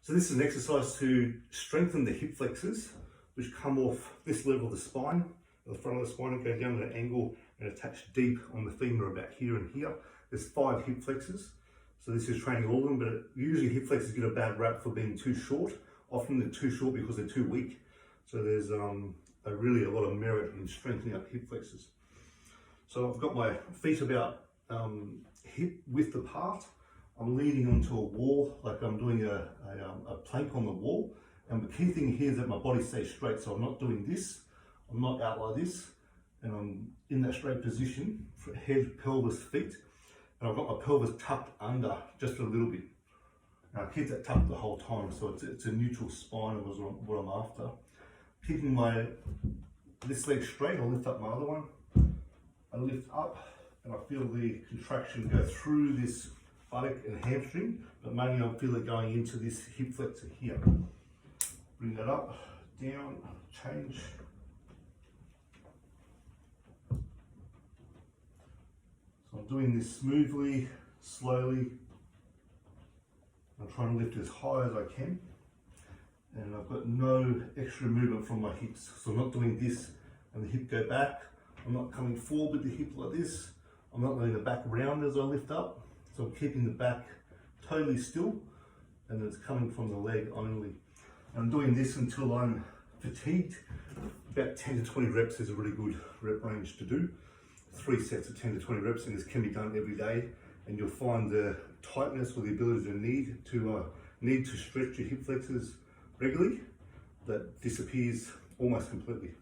So this is an exercise to strengthen the hip flexors, which come off this level of the spine, the front of the spine, and go down at an angle and attach deep on the femur about here and here. There's 5 hip flexors. So this is training all of them, but usually hip flexors get a bad rap for being too short. Often they're too short because they're too weak. So there's really a lot of merit in strengthening up hip flexors. So I've got my feet about hip width apart. I'm leaning onto a wall, like I'm doing a plank on the wall. And the key thing here is that my body stays straight. So I'm not doing this, I'm not out like this, and I'm in that straight position for head, pelvis, feet. And I've got my pelvis tucked under just a little bit. And I keep that tucked the whole time, so it's a neutral spine was what I'm after. Keeping this leg straight, I'll lift up my other one. I lift up and I feel the contraction go through this buttock and hamstring, but mainly I feel it going into this hip flexor here. Bring that up, down, change. So I'm doing this smoothly, slowly. I'm trying to lift as high as I can. And I've got no extra movement from my hips. So I'm not doing this and the hip go back. I'm not coming forward with the hip like this. I'm not letting the back round as I lift up. So I'm keeping the back totally still, and it's coming from the leg only. And I'm doing this until I'm fatigued. About 10 to 20 reps is a really good rep range to do. 3 sets of 10 to 20 reps, and this can be done every day. And you'll find the tightness or the ability to need to stretch your hip flexors regularly, that disappears almost completely.